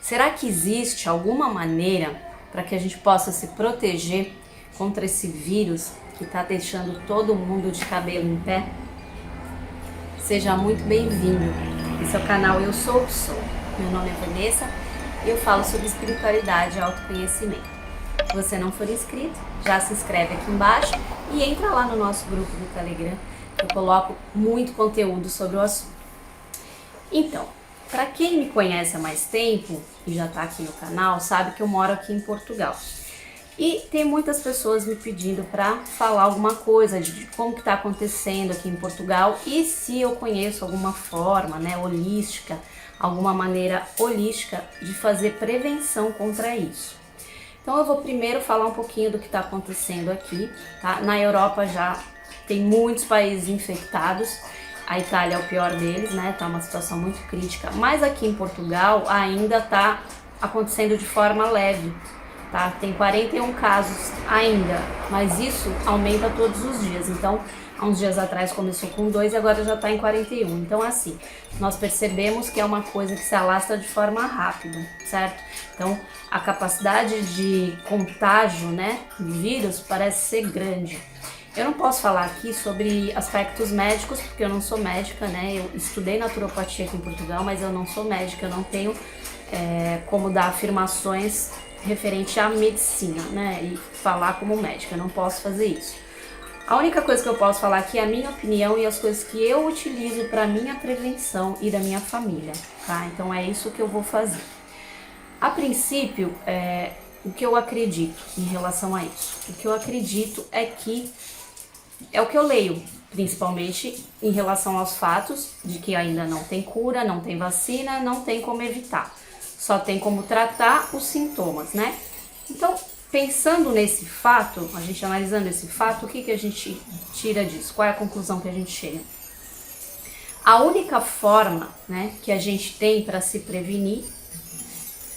Será que existe alguma maneira para que a gente possa se proteger contra esse vírus que está deixando todo mundo de cabelo em pé? Seja muito bem-vindo. Esse é o canal Eu Sou o que Sou. Meu nome é Vanessa e eu falo sobre espiritualidade e autoconhecimento. Se você não for inscrito, já se inscreve aqui embaixo e entra lá no nosso grupo do Telegram. Eu coloco muito conteúdo sobre o assunto. Então, para quem me conhece há mais tempo e já está aqui no canal, sabe que eu moro aqui em Portugal. E tem muitas pessoas me pedindo para falar alguma coisa de como que está acontecendo aqui em Portugal e se eu conheço alguma forma, holística, alguma maneira holística de fazer prevenção contra isso. Então eu vou primeiro falar um pouquinho do que está acontecendo aqui, tá? Na Europa já tem muitos países infectados. A Itália é o pior deles, né? Tá uma situação muito crítica. Mas aqui em Portugal ainda tá acontecendo de forma leve, tá? Tem 41 casos ainda, mas isso aumenta todos os dias. Então, há uns dias atrás começou com 2 e agora já tá em 41. Então, assim, nós percebemos que é uma coisa que se alastra de forma rápida, certo? Então, a capacidade de contágio, né, do vírus parece ser grande. Eu não posso falar aqui sobre aspectos médicos, porque eu não sou médica, né? Eu estudei naturopatia aqui em Portugal, mas eu não sou médica, eu não tenho como dar afirmações referente à medicina, né? E falar como médica, eu não posso fazer isso. A única coisa que eu posso falar aqui é a minha opinião e as coisas que eu utilizo para minha prevenção e da minha família, tá? Então é isso que eu vou fazer. A princípio, o que eu acredito em relação a isso? O que eu acredito é que é o que eu leio, principalmente em relação aos fatos de que ainda não tem cura, não tem vacina, não tem como evitar. Só tem como tratar os sintomas, né? Então, pensando nesse fato, a gente analisando esse fato, o que a gente tira disso? Qual é a conclusão que a gente chega? A única forma, né, que a gente tem para se prevenir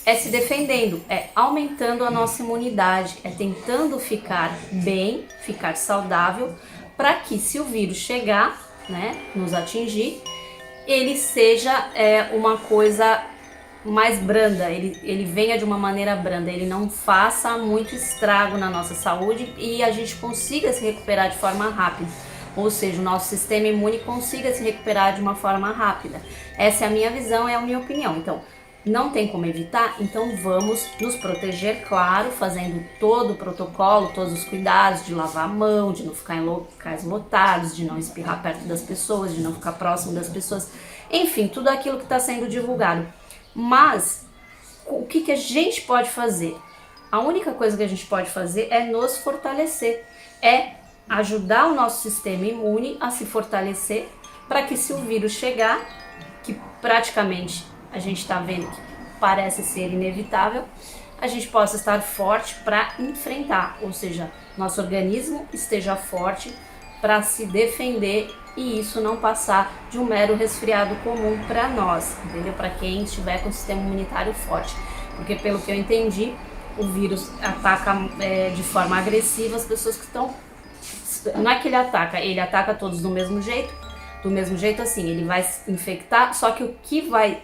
é se defendendo, é aumentando a nossa imunidade, é tentando ficar bem, ficar saudável, para que se o vírus chegar, né, nos atingir, ele seja uma coisa mais branda, ele venha de uma maneira branda, ele não faça muito estrago na nossa saúde e a gente consiga se recuperar de forma rápida. Ou seja, o nosso sistema imune consiga se recuperar de uma forma rápida. Essa é a minha visão, é a minha opinião. Então, não tem como evitar, então vamos nos proteger, claro, fazendo todo o protocolo, todos os cuidados de lavar a mão, de não ficar em locais lotados, de não espirrar perto das pessoas, de não ficar próximo das pessoas, enfim, tudo aquilo que está sendo divulgado. Mas, o que a gente pode fazer? A única coisa que a gente pode fazer é nos fortalecer, é ajudar o nosso sistema imune a se fortalecer para que se o vírus chegar, que praticamente a gente está vendo que parece ser inevitável, a gente possa estar forte para enfrentar, ou seja, nosso organismo esteja forte para se defender e isso não passar de um mero resfriado comum para nós, entendeu? Para quem estiver com o sistema imunitário forte, porque pelo que eu entendi, o vírus ataca de forma agressiva as pessoas que estão... Não é que ele ataca todos do mesmo jeito assim, ele vai infectar, só que o que vai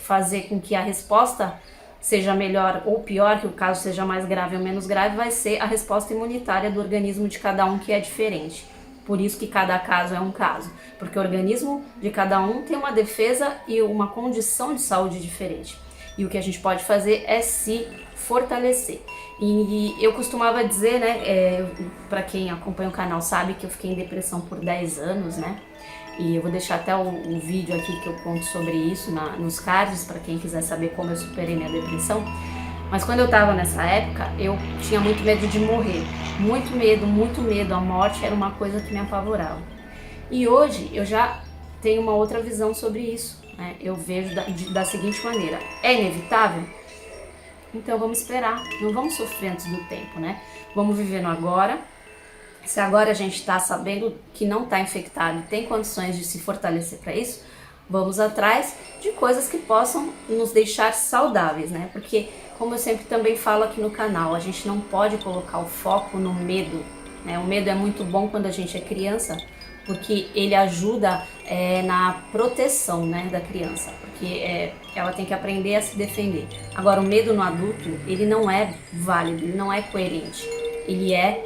fazer com que a resposta seja melhor ou pior, que o caso seja mais grave ou menos grave, vai ser a resposta imunitária do organismo de cada um, que é diferente. Por isso que cada caso é um caso, porque o organismo de cada um tem uma defesa e uma condição de saúde diferente. E o que a gente pode fazer é se fortalecer. E eu costumava dizer, né, para quem acompanha o canal sabe que eu fiquei em depressão por 10 anos, né? E eu vou deixar até um vídeo aqui que eu conto sobre isso nos cards, para quem quiser saber como eu superei minha depressão. Mas quando eu tava nessa época, eu tinha muito medo de morrer. Muito medo. A morte era uma coisa que me apavorava. E hoje eu já tenho uma outra visão sobre isso, né? Eu vejo da seguinte maneira: é inevitável? Então vamos esperar, não vamos sofrer antes do tempo, né? Vamos viver no agora. Se agora a gente está sabendo que não está infectado e tem condições de se fortalecer para isso, vamos atrás de coisas que possam nos deixar saudáveis, né? Porque, como eu sempre também falo aqui no canal, a gente não pode colocar o foco no medo, né? O medo é muito bom quando a gente é criança, porque ele ajuda na proteção, né, da criança. porque ela tem que aprender a se defender. Agora, o medo no adulto, ele não é válido, ele não é coerente, ele é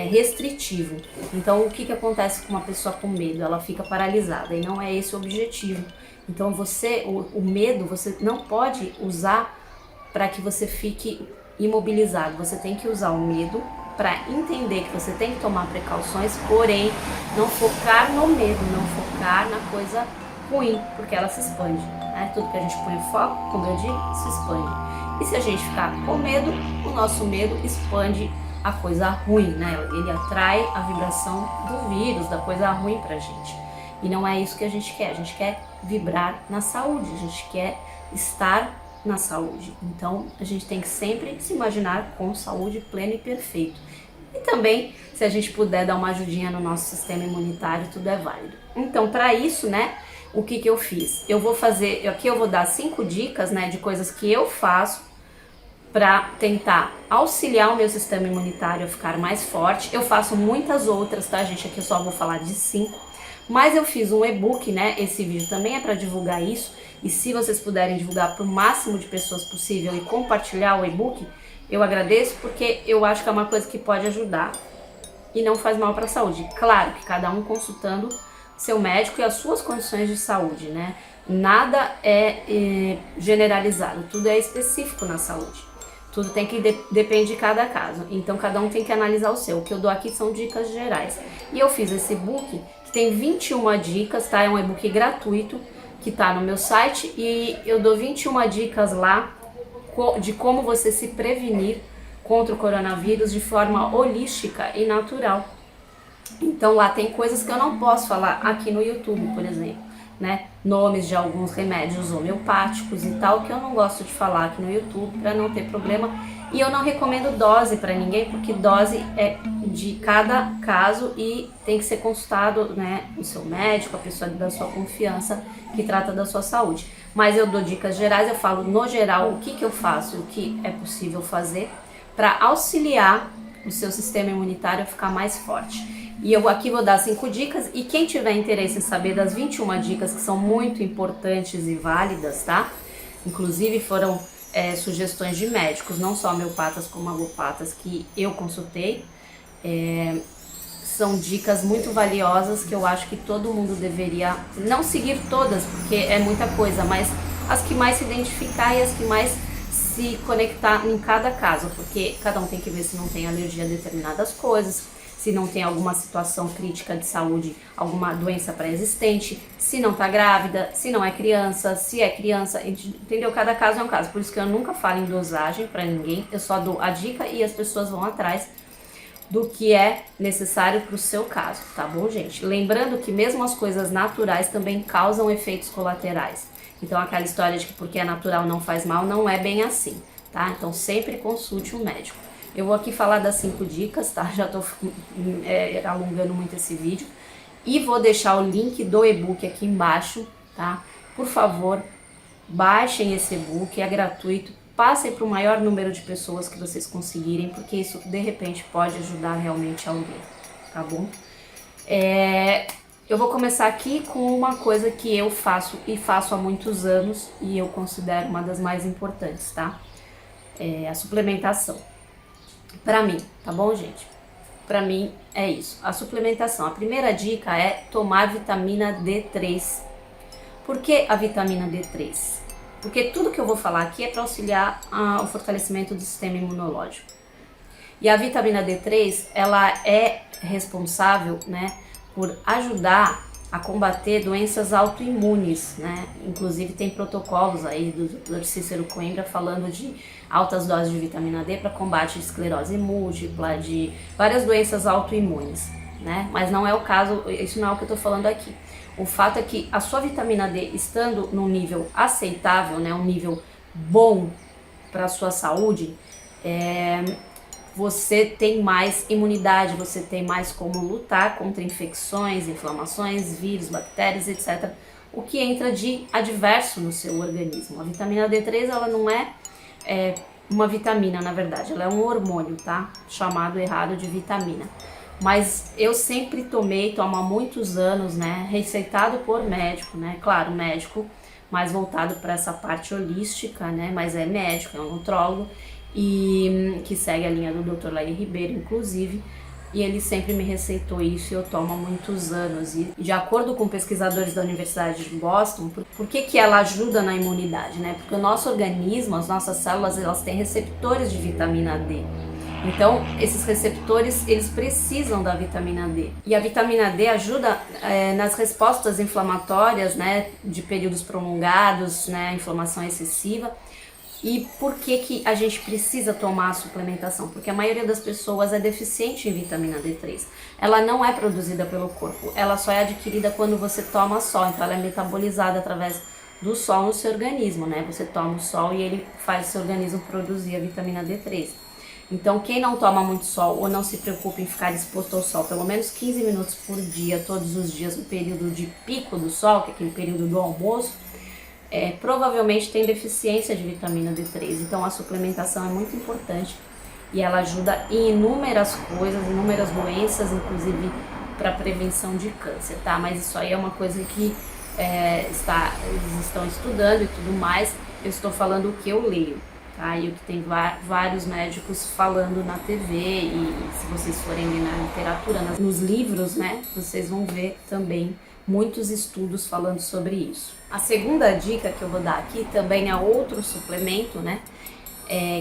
restritivo. Então, o que acontece com uma pessoa com medo? Ela fica paralisada e não é esse o objetivo. Então, o medo, você não pode usar para que você fique imobilizado. Você tem que usar o medo para entender que você tem que tomar precauções, porém, não focar no medo, não focar na coisa ruim, porque ela se expande, né? Tudo que a gente põe foco, como eu digo, se expande. E se a gente ficar com medo, o nosso medo expande a coisa ruim, né? Ele atrai a vibração do vírus, da coisa ruim pra gente. E não é isso que a gente quer vibrar na saúde, a gente quer estar na saúde. Então, a gente tem que sempre se imaginar com saúde plena e perfeito. E também, se a gente puder dar uma ajudinha no nosso sistema imunitário, tudo é válido. Então, para isso, né, o que eu fiz? Eu vou fazer, aqui eu vou dar 5 dicas, né, de coisas que eu faço para tentar auxiliar o meu sistema imunitário a ficar mais forte. Eu faço muitas outras, tá, gente? Aqui eu só vou falar de 5. Mas eu fiz um e-book, né? Esse vídeo também é para divulgar isso. E se vocês puderem divulgar para o máximo de pessoas possível e compartilhar o e-book, eu agradeço, porque eu acho que é uma coisa que pode ajudar e não faz mal para a saúde. Claro que cada um consultando seu médico e as suas condições de saúde, né? Nada é generalizado, tudo é específico na saúde. Tudo tem que depende de cada caso. Então cada um tem que analisar o seu. O que eu dou aqui são dicas gerais. E eu fiz esse e-book que tem 21 dicas, tá? É um e-book gratuito que tá no meu site e eu dou 21 dicas lá de como você se prevenir contra o coronavírus de forma holística e natural. Então lá tem coisas que eu não posso falar aqui no YouTube, por exemplo, né? Nomes de alguns remédios homeopáticos e tal, que eu não gosto de falar aqui no YouTube para não ter problema. E eu não recomendo dose para ninguém, porque dose é de cada caso e tem que ser consultado, né, o seu médico, a pessoa da sua confiança que trata da sua saúde. Mas eu dou dicas gerais, eu falo no geral o que eu faço, o que é possível fazer para auxiliar o seu sistema imunitário a ficar mais forte. E eu aqui vou dar 5 dicas, e quem tiver interesse em saber das 21 dicas, que são muito importantes e válidas, tá? Inclusive foram sugestões de médicos, não só homeopatas como alopatas, que eu consultei. São dicas muito valiosas que eu acho que todo mundo deveria, não seguir todas, porque é muita coisa, mas as que mais se identificar e as que mais se conectar em cada caso, porque cada um tem que ver se não tem alergia a determinadas coisas, se não tem alguma situação crítica de saúde, alguma doença pré-existente, se não tá grávida, se não é criança, se é criança, entendeu? Cada caso é um caso, por isso que eu nunca falo em dosagem para ninguém, eu só dou a dica e as pessoas vão atrás do que é necessário para o seu caso, tá bom, gente? Lembrando que mesmo as coisas naturais também causam efeitos colaterais. Então aquela história de que porque é natural não faz mal, não é bem assim, tá? Então sempre consulte um médico. Eu vou aqui falar das 5 dicas, tá? Já tô alongando muito esse vídeo. E vou deixar o link do e-book aqui embaixo, tá? Por favor, baixem esse e-book, é gratuito. Passem para o maior número de pessoas que vocês conseguirem, porque isso, de repente, pode ajudar realmente alguém, tá bom? Eu vou começar aqui com uma coisa que eu faço e faço há muitos anos e eu considero uma das mais importantes, tá? A suplementação. Pra mim, tá bom, gente? Pra mim é isso, a suplementação. A primeira dica é tomar vitamina D3. Por que a vitamina D3? Porque tudo que eu vou falar aqui é para auxiliar o fortalecimento do sistema imunológico. E a vitamina D3, ela é responsável, né, por ajudar a combater doenças autoimunes, né? Inclusive tem protocolos aí do Dr. Cícero Coimbra falando de altas doses de vitamina D para combate de esclerose múltipla, de várias doenças autoimunes, né? Mas não é o caso, isso não é o que eu tô falando aqui. O fato é que a sua vitamina D estando num nível aceitável, né, um nível bom para a sua saúde, você tem mais imunidade, você tem mais como lutar contra infecções, inflamações, vírus, bactérias, etc. O que entra de adverso no seu organismo. A vitamina D3, ela não é uma vitamina, na verdade, ela é um hormônio, tá? Chamado errado de vitamina. Mas eu sempre tomo há muitos anos, né? Receitado por médico, né? Claro, médico mais voltado para essa parte holística, né? Mas é médico, é um nutrólogo, e que segue a linha do Dr. Laí Ribeiro, inclusive. E ele sempre me receitou isso e eu tomo há muitos anos. E de acordo com pesquisadores da Universidade de Boston, por que ela ajuda na imunidade, né? Porque o nosso organismo, as nossas células, elas têm receptores de vitamina D. Então, esses receptores, eles precisam da vitamina D. E a vitamina D ajuda nas respostas inflamatórias, né, de períodos prolongados, né, inflamação excessiva. E por que a gente precisa tomar a suplementação? Porque a maioria das pessoas é deficiente em vitamina D3. Ela não é produzida pelo corpo, ela só é adquirida quando você toma sol, então ela é metabolizada através do sol no seu organismo, né? Você toma o sol e ele faz o seu organismo produzir a vitamina D3. Então, quem não toma muito sol ou não se preocupa em ficar exposto ao sol pelo menos 15 minutos por dia, todos os dias, no período de pico do sol, que é aquele período do almoço, provavelmente tem deficiência de vitamina D3. Então, a suplementação é muito importante e ela ajuda em inúmeras coisas, inúmeras doenças, inclusive para prevenção de câncer, tá? Mas isso aí é uma coisa que eles estão estudando e tudo mais. Eu estou falando o que eu leio. E o que tem vários médicos falando na TV, e se vocês forem ler na literatura, nos livros, né, vocês vão ver também muitos estudos falando sobre isso. A segunda dica que eu vou dar aqui também é outro suplemento, né,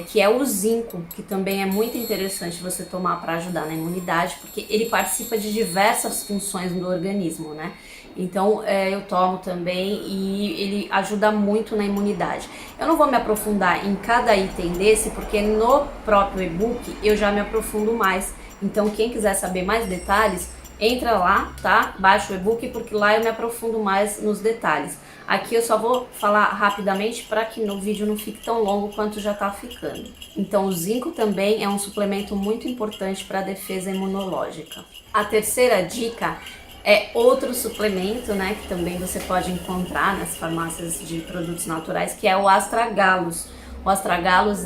que é o zinco, que também é muito interessante você tomar para ajudar na imunidade, porque ele participa de diversas funções do organismo, né? Então eu tomo também e ele ajuda muito na imunidade. Eu não vou me aprofundar em cada item desse, porque no próprio e-book eu já me aprofundo mais. Então quem quiser saber mais detalhes, entra lá, tá? Baixa o e-book, porque lá eu me aprofundo mais nos detalhes. Aqui eu só vou falar rapidamente para que no vídeo não fique tão longo quanto já tá ficando. Então o zinco também é um suplemento muito importante para a defesa imunológica. A terceira dica é outro suplemento, né, que também você pode encontrar nas farmácias de produtos naturais, que é o astragalus. O astragalus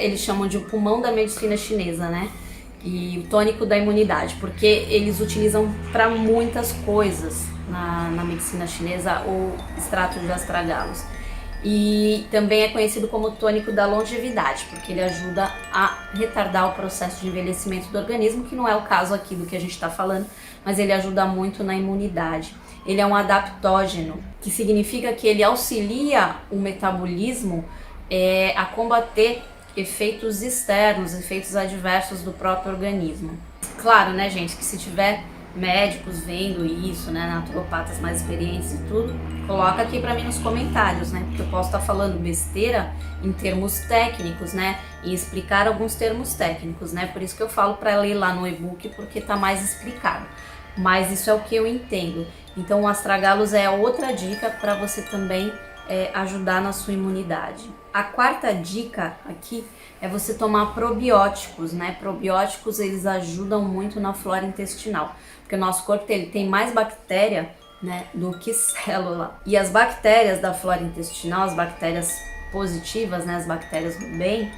eles chamam de o pulmão da medicina chinesa, né? E o tônico da imunidade, porque eles utilizam para muitas coisas na medicina chinesa o extrato de astragalus. E também é conhecido como tônico da longevidade, porque ele ajuda a retardar o processo de envelhecimento do organismo, que não é o caso aqui do que a gente está falando, mas ele ajuda muito na imunidade. Ele é um adaptógeno, que significa que ele auxilia o metabolismo a combater efeitos externos, efeitos adversos do próprio organismo. Claro, né, gente, que se tiver médicos vendo isso, né, naturopatas mais experientes e tudo, coloca aqui pra mim nos comentários, né, porque eu posso estar falando besteira em termos técnicos, né, e explicar alguns termos técnicos, né, por isso que eu falo pra ler lá no e-book, porque tá mais explicado. Mas isso é o que eu entendo. Então o astragalus é outra dica para você também ajudar na sua imunidade. A quarta dica aqui é você tomar probióticos, né? Probióticos, eles ajudam muito na flora intestinal, porque o nosso corpo ele tem mais bactéria, né, do que célula. E as bactérias da flora intestinal, as bactérias positivas, né, as bactérias do bem,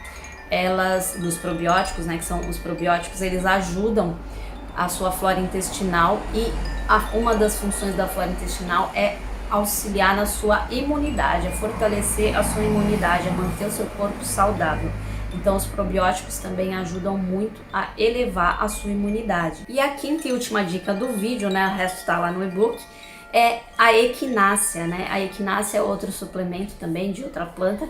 dos probióticos, né, que são os probióticos, eles ajudam a sua flora intestinal, e uma das funções da flora intestinal é auxiliar na sua imunidade, a fortalecer a sua imunidade, a manter o seu corpo saudável. Então os probióticos também ajudam muito a elevar a sua imunidade. E a quinta e última dica do vídeo, né, o resto está lá no e-book, é a equinácea, né? A equinácea é outro suplemento também de outra planta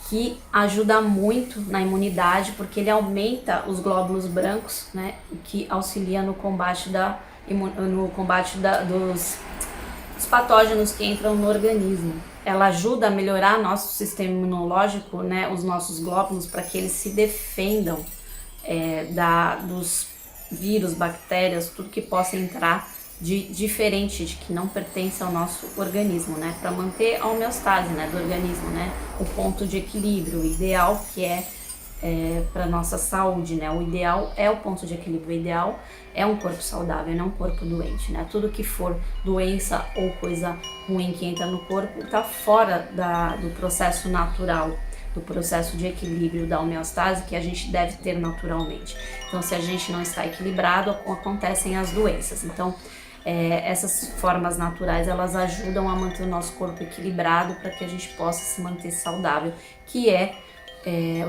que ajuda muito na imunidade, porque ele aumenta os glóbulos brancos, né, o que auxilia no combate dos patógenos que entram no organismo. Ela ajuda a melhorar nosso sistema imunológico, né, os nossos glóbulos, para que eles se defendam dos vírus, bactérias, tudo que possa entrar de diferente, de que não pertence ao nosso organismo, né, para manter a homeostase, né, do organismo, né, o ponto de equilíbrio, o ideal que para nossa saúde, né? O ideal é o ponto de equilíbrio, o ideal é um corpo saudável, não um corpo doente, né? Tudo que for doença ou coisa ruim que entra no corpo está fora do processo natural, do processo de equilíbrio, da homeostase que a gente deve ter naturalmente. Então, se a gente não está equilibrado, acontecem as doenças. Então, essas formas naturais, elas ajudam a manter o nosso corpo equilibrado para que a gente possa se manter saudável, que é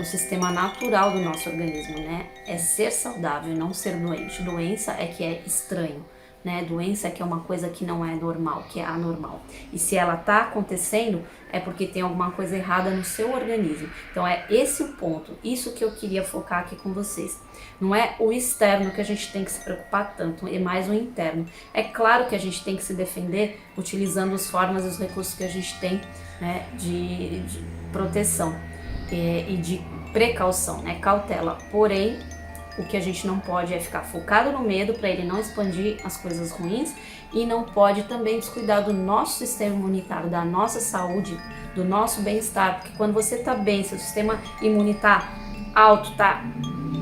o sistema natural do nosso organismo, né? É ser saudável, não ser doente. Doença é que é estranho, né? Doença é que é uma coisa que não é normal, que é anormal. E se ela tá acontecendo, é porque tem alguma coisa errada no seu organismo. Então é esse o ponto, isso que eu queria focar aqui com vocês. Não é o externo que a gente tem que se preocupar tanto, é mais o interno. É claro que a gente tem que se defender utilizando as formas e os recursos que a gente tem, né, de proteção e de precaução, né, cautela. Porém, o que a gente não pode é ficar focado no medo para ele não expandir as coisas ruins, e não pode também descuidar do nosso sistema imunitário, da nossa saúde, do nosso bem-estar, porque quando você está bem, seu sistema imunitário alto, está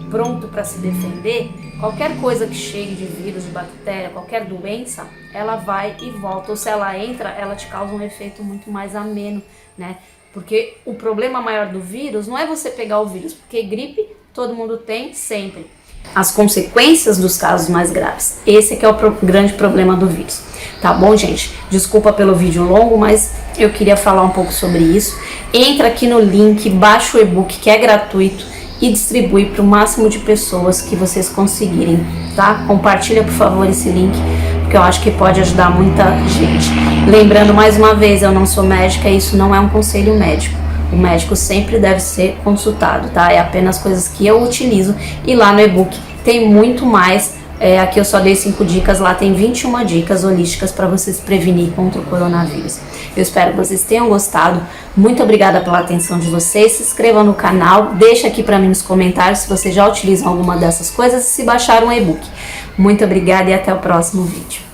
pronto para se defender, qualquer coisa que chegue de vírus, de bactéria, qualquer doença, ela vai e volta, ou se ela entra, ela te causa um efeito muito mais ameno, né? Porque o problema maior do vírus não é você pegar o vírus, porque gripe todo mundo tem sempre. As consequências dos casos mais graves. Esse que é o grande problema do vírus. Tá bom, gente? Desculpa pelo vídeo longo, mas eu queria falar um pouco sobre isso. Entra aqui no link, baixa o e-book que é gratuito e distribui para o máximo de pessoas que vocês conseguirem, tá? Compartilha, por favor, esse link, porque eu acho que pode ajudar muita gente. Lembrando mais uma vez, eu não sou médica e isso não é um conselho médico. O médico sempre deve ser consultado, tá? É apenas coisas que eu utilizo, e lá no e-book tem muito mais. Aqui eu só dei 5 dicas, lá tem 21 dicas holísticas para vocês prevenir contra o coronavírus. Eu espero que vocês tenham gostado. Muito obrigada pela atenção de vocês. Se inscrevam no canal, deixa aqui para mim nos comentários se vocês já utilizam alguma dessas coisas e se baixaram o e-book. Muito obrigada e até o próximo vídeo.